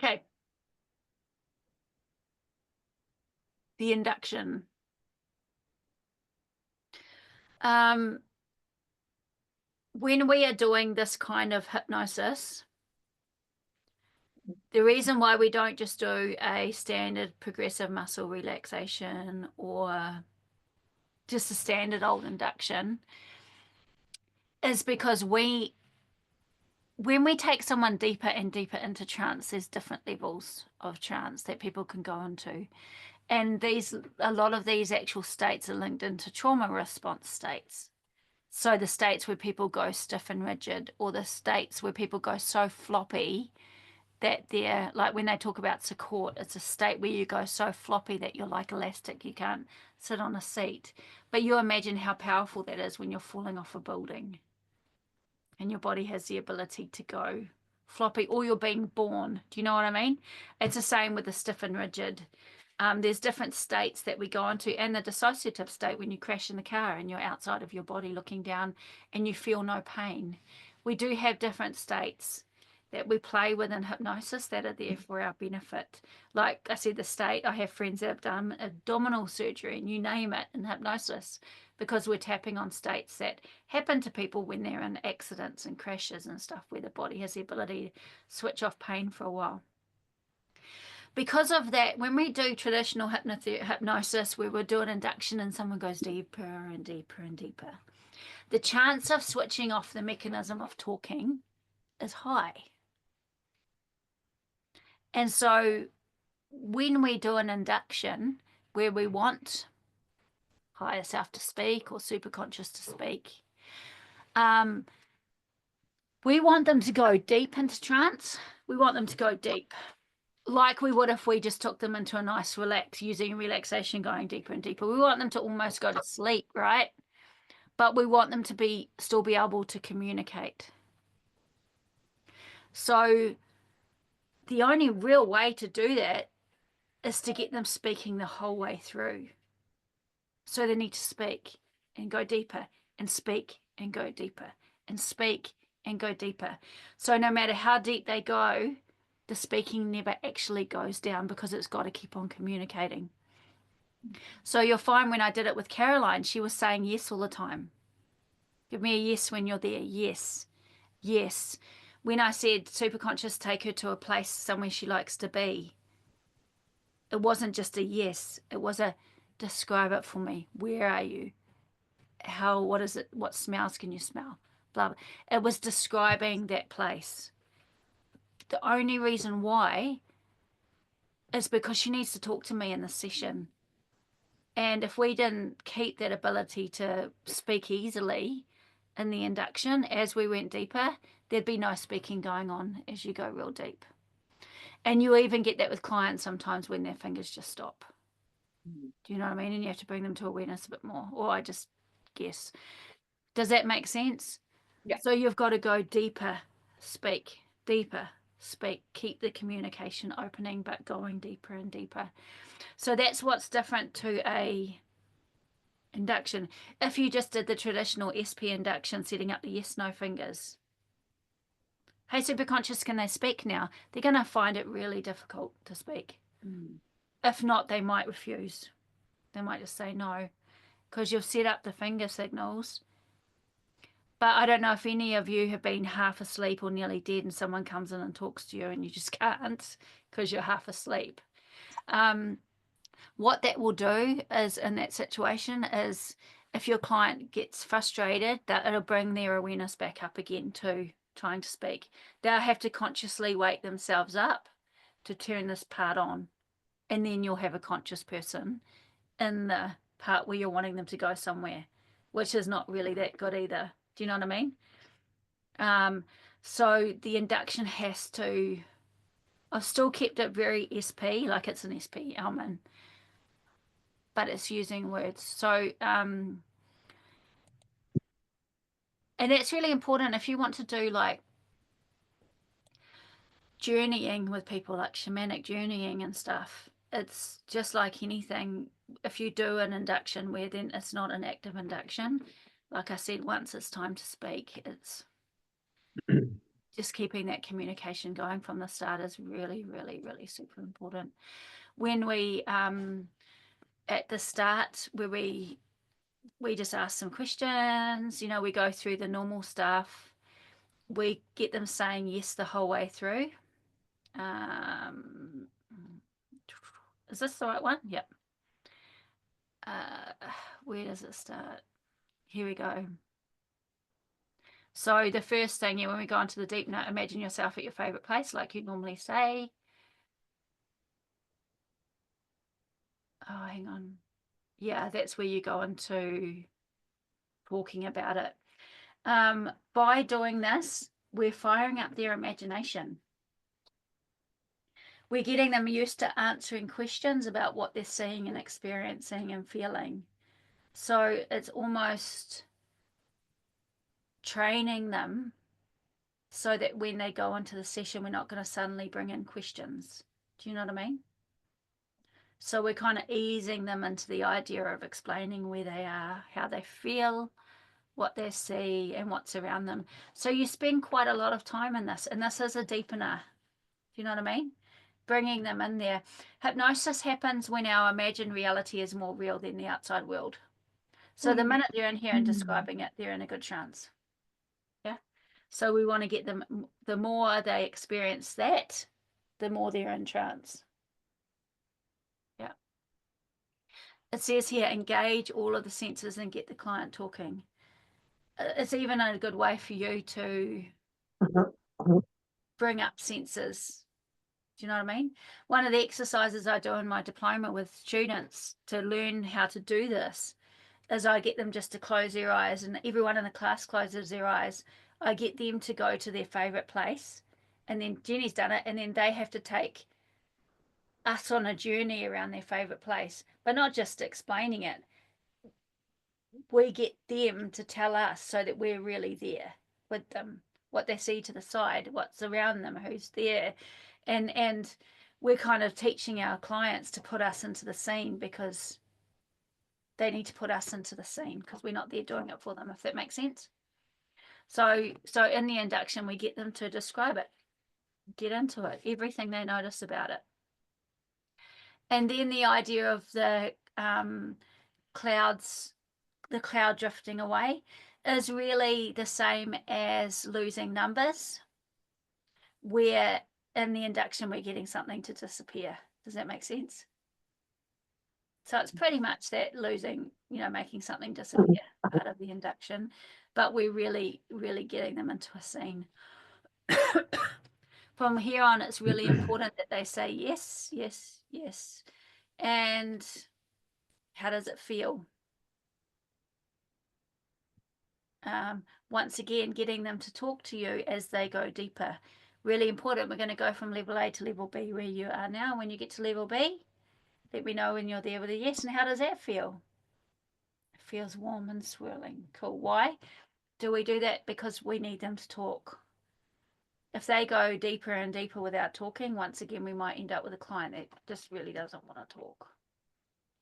Okay. The induction. When we are doing this kind of hypnosis, the reason why we don't just do a standard progressive muscle relaxation or just a standard old induction is because when we take someone deeper and deeper into trance, there's different levels of trance that people can go into. And a lot of these actual states are linked into trauma response states. So the states where people go stiff and rigid, or the states where people go so floppy that they're like, when they talk about support, it's a state where you go so floppy that you're like elastic, you can't sit on a seat. But you imagine how powerful that is when you're falling off a building and your body has the ability to go floppy, or you're being born. Do you know what I mean? It's the same with the stiff and rigid. There's different states that we go into, and the dissociative state when you crash in the car and you're outside of your body looking down and you feel no pain. We do have different states that we play with in hypnosis that are there for our benefit. Like I said, the state, I have friends that have done abdominal surgery and you name it in hypnosis, because we're tapping on states that happen to people when they're in accidents and crashes and stuff, where the body has the ability to switch off pain for a while. Because of that, when we do traditional hypnosis, where we'll do an induction and someone goes deeper and deeper and deeper, the chance of switching off the mechanism of talking is high. And so when we do an induction where we want higher self to speak or superconscious to speak, we want them to go deep into trance. We want them to go deep, like we would if we just took them into a nice relax, using relaxation, going deeper and deeper. We want them to almost go to sleep, right? But we want them to still be able to communicate. So the only real way to do that is to get them speaking the whole way through. So they need to speak and go deeper, and speak and go deeper, and speak and go deeper. So no matter how deep they go, the speaking never actually goes down, because it's got to keep on communicating. So you'll find when I did it with Caroline, she was saying yes all the time. Give me a yes when you're there. Yes. Yes. When I said superconscious, take her to a place somewhere she likes to be, it wasn't just a yes. It was a describe it for me. Where are you? What is it? What smells can you smell? Blah, blah. It was describing that place. The only reason why is because she needs to talk to me in the session. And if we didn't keep that ability to speak easily in the induction as we went deeper, there'd be no speaking going on as you go real deep. And you even get that with clients sometimes when their fingers just stop. Do you know what I mean? And you have to bring them to awareness a bit more. Or I just guess. Does that make sense? Yeah. So you've got to go deeper, speak, deeper, speak, keep the communication opening, but going deeper and deeper. So that's what's different to a induction. If you just did the traditional SP induction, setting up the yes/no fingers, hey, superconscious, can they speak now? They're going to find it really difficult to speak. If not, they might refuse. They might just say no, because you've set up the finger signals. But I don't know if any of you have been half asleep or nearly dead and someone comes in and talks to you and you just can't because you're half asleep. What that will do is, in that situation, is if your client gets frustrated, that it'll bring their awareness back up again to trying to speak. They'll have to consciously wake themselves up to turn this part on. And then you'll have a conscious person in the part where you're wanting them to go somewhere, which is not really that good either. Do you know what I mean? So the induction has to, I've still kept it very SP, like it's an SP Elman, but it's using words. So, and it's really important if you want to do like journeying with people, like shamanic journeying and stuff. It's just like anything. If you do an induction where then it's not an active induction, like I said, once it's time to speak, it's just keeping that communication going from the start is really, really, really super important. When we, at the start, where we just ask some questions, we go through the normal stuff. We get them saying yes the whole way through. Is this the right one? Yep. Where does it start? Here we go. So the first thing, when we go into the deep note, imagine yourself at your favorite place, like you normally say. Oh, hang on. Yeah, that's where you go into talking about it. By doing this, we're firing up their imagination. We're getting them used to answering questions about what they're seeing and experiencing and feeling. So it's almost training them so that when they go into the session, we're not going to suddenly bring in questions. Do you know what I mean? So we're kind of easing them into the idea of explaining where they are, how they feel, what they see, and what's around them. So you spend quite a lot of time in this, and this is a deepener. Do you know what I mean? Bringing them in there. Hypnosis happens when our imagined reality is more real than the outside world. So the minute they're in here and describing it, they're in a good trance. Yeah. So we want to get them, the more they experience that, the more they're in trance. Yeah. It says here, engage all of the senses and get the client talking. It's even a good way for you to bring up senses. Do you know what I mean? One of the exercises I do in my diploma with students to learn how to do this is I get them just to close their eyes, and everyone in the class closes their eyes. I get them to go to their favorite place, and then Jenny's done it, and then they have to take us on a journey around their favorite place, but not just explaining it. We get them to tell us so that we're really there with them, what they see to the side, what's around them, who's there. And we're kind of teaching our clients to put us into the scene, because they need to put us into the scene because we're not there doing it for them, if that makes sense. So in the induction, we get them to describe it, get into it, everything they notice about it. And then the idea of the clouds, the cloud drifting away, is really the same as losing numbers, where in the induction we're getting something to disappear. Does that make sense? So it's pretty much that losing, making something disappear part of the induction, but we're really, really getting them into a scene. From here on, it's really important that they say yes, yes, yes. And how does it feel? Once again, getting them to talk to you as they go deeper. Really important. We're going to go from level A to level B, where you are now. When you get to level B, let me know when you're there with a yes. And how does that feel? It feels warm and swirling. Cool. Why do we do that? Because we need them to talk. If they go deeper and deeper without talking, once again, we might end up with a client that just really doesn't want to talk.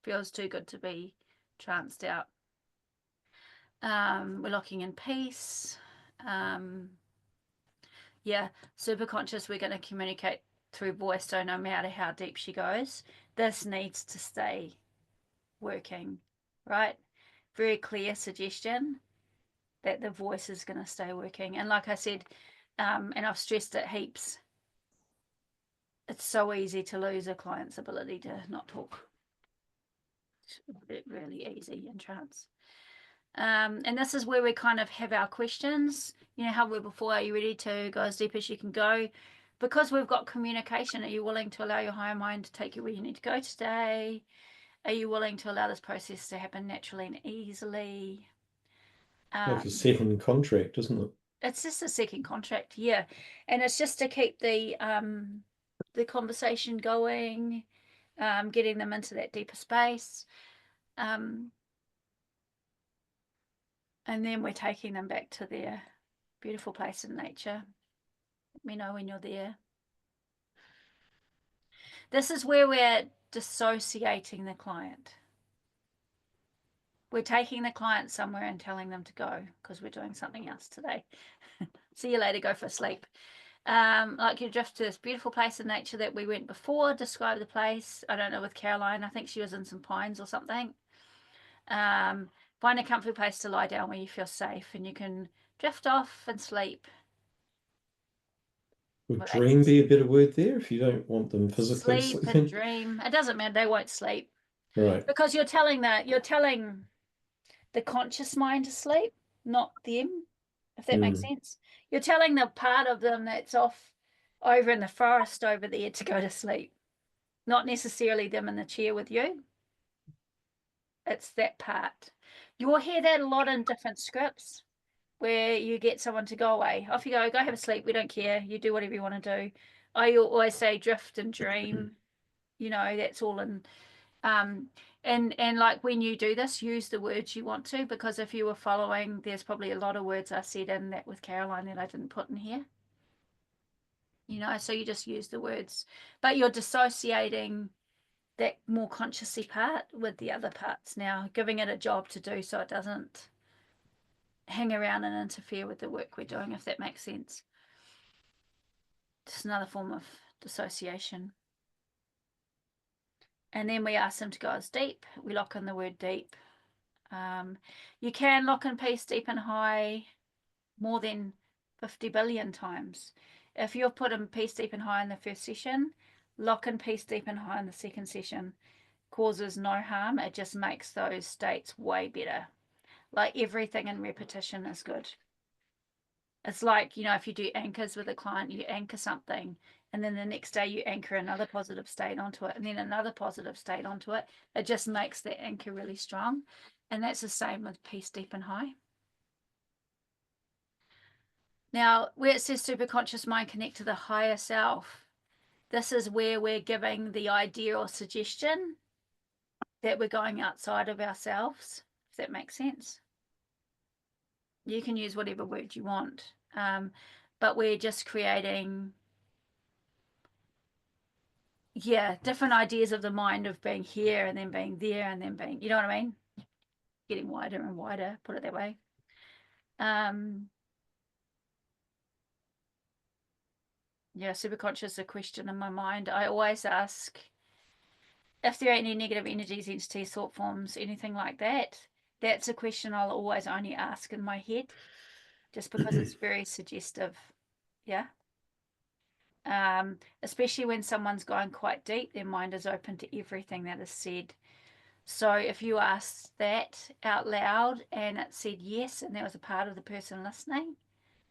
Feels too good to be tranced out. We're locking in peace. Yeah, super conscious, we're going to communicate through voice, so no matter how deep she goes, this needs to stay working, right? Very clear suggestion that the voice is going to stay working. And like I said, and I've stressed it heaps, it's so easy to lose a client's ability to not talk. It's really easy in trance. And this is where we kind of have our questions. You know how we were before, are you ready to go as deep as you can go? Because we've got communication, are you willing to allow your higher mind to take you where you need to go today? Are you willing to allow this process to happen naturally and easily? Like a second contract, isn't it? It's just a second contract, yeah. And it's just to keep the conversation going, getting them into that deeper space. And then we're taking them back to their beautiful place in nature. Let me know when you're there. This is where we're dissociating the client. We're taking the client somewhere and telling them to go because we're doing something else today. See you later, go for sleep. Like you drift to this beautiful place in nature that we went before, describe the place. I don't know, with Caroline, I think she was in some pines or something. Find a comfy place to lie down where you feel safe and you can drift off and sleep. Would dream be a better word there if you don't want them physically Sleep and sleeping? dream. It doesn't matter, they won't sleep. Right. Because you're telling the conscious mind to sleep, not them, if that makes sense. You're telling the part of them that's off over in the forest over there to go to sleep, not necessarily them in the chair with you. It's that part. You'll hear that a lot in different scripts where you get someone to go away. Off you go have a sleep. We don't care. You do whatever you want to do. I always say drift and dream. You know, that's all in. And like when you do this, use the words you want to, because if you were following, there's probably a lot of words I said in that with Caroline that I didn't put in here. You know, so you just use the words, but you're dissociating that more consciously part with the other parts now, giving it a job to do so it doesn't hang around and interfere with the work we're doing, if that makes sense. Just another form of dissociation. And then we ask them to go as deep. We lock in the word deep. You can lock in peace deep and high more than 50 billion times. If you've put in peace deep and high in the first session, lock in peace deep and high in the second session. Causes no harm. It just makes those states way better. Like everything in repetition is good. It's like, you know, if you do anchors with a client, you anchor something, and then the next day you anchor another positive state onto it, and then another positive state onto it. It just makes the anchor really strong. And that's the same with peace deep and high. Now, where it says superconscious mind connect to the higher self, this is where we're giving the idea or suggestion that we're going outside of ourselves, if that makes sense. You can use whatever word you want, but we're just creating, different ideas of the mind of being here and then being there and then being, you know what I mean? Getting wider and wider, put it that way. Superconscious is a question in my mind. I always ask if there are any negative energies, entities, thought forms, anything like that. That's a question I'll always only ask in my head, just because it's very suggestive. Yeah. Especially when someone's going quite deep, their mind is open to everything that is said. So if you asked that out loud and it said yes, and there was a part of the person listening,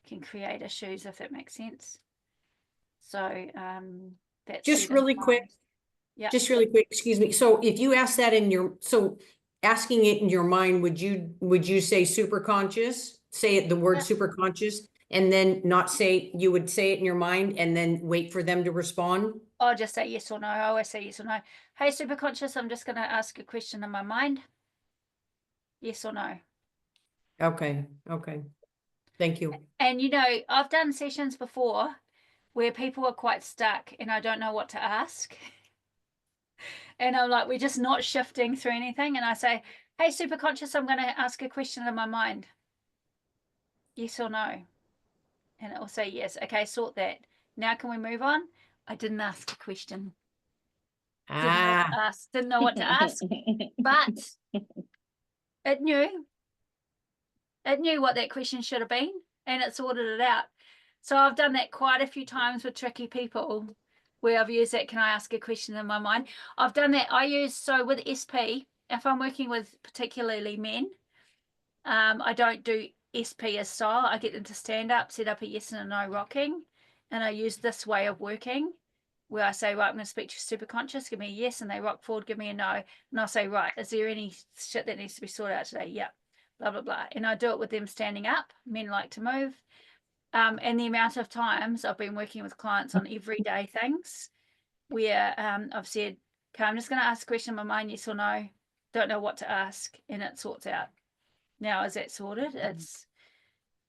can create issues, if that makes sense. So that's just really quick. Yeah. Just really quick, excuse me. So if you ask that asking it in your mind, would you say super conscious? Say it, the word super conscious, and then not say, you would say it in your mind and then wait for them to respond? I'll just say yes or no. I always say yes or no. Hey, super conscious, I'm just going to ask a question in my mind. Yes or no. Okay. Thank you. And you know, I've done sessions before where people are quite stuck and I don't know what to ask. And I'm like, we're just not shifting through anything. And I say, hey, super conscious, I'm going to ask a question in my mind. Yes or no? And it will say yes. Okay, sort that. Now can we move on? I didn't ask a question. Didn't know what to ask, but it knew what that question should have been, and it sorted it out. So I've done that quite a few times with tricky people where I've used that, can I ask a question in my mind? I've done that. So with SP, if I'm working with particularly men, I don't do SP as style. I get them to stand up, set up a yes and a no rocking, and I use this way of working where I say, right, I'm going to speak to super conscious, give me a yes, and they rock forward, give me a no, and I'll say, right, is there any shit that needs to be sorted out today? Yeah, blah, blah, blah. And I do it with them standing up. Men like to move. And the amount of times I've been working with clients on everyday things where I've said, okay, I'm just going to ask a question in my mind, yes or no, don't know what to ask, and it sorts out. Now, is that sorted? It's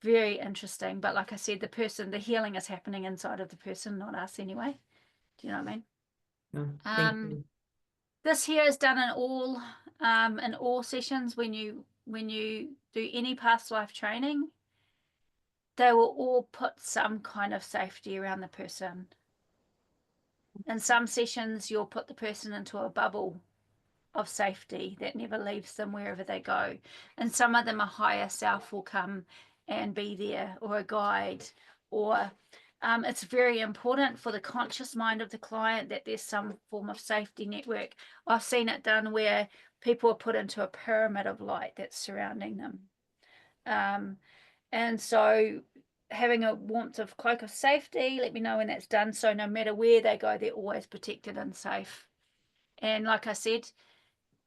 very interesting. But like I said, the healing is happening inside of the person, not us anyway. Do you know what I mean? Thank you. This here is done in all sessions when you do any past life training. they will all put some kind of safety around the person. In some sessions, you'll put the person into a bubble of safety that never leaves them wherever they go. And some of them, a higher self will come and be there, or a guide, or it's very important for the conscious mind of the client that there's some form of safety network. I've seen it done where people are put into a pyramid of light that's surrounding them. And so having a warmth of cloak of safety, let me know when that's done. So no matter where they go, they're always protected and safe. And like I said,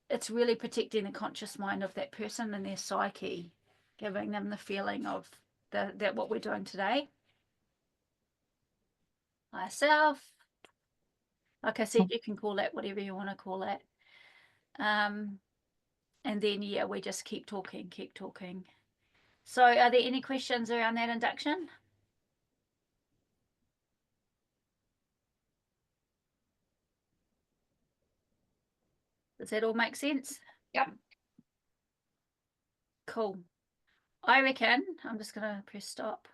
it's really protecting the conscious mind of that person and their psyche, giving them the feeling of that what we're doing today. Higher self. Like I said, you can call that whatever you want to call it. And then, yeah, we just keep talking. So are there any questions around that induction? Does that all make sense? Yep. Cool. I reckon I'm just going to press stop.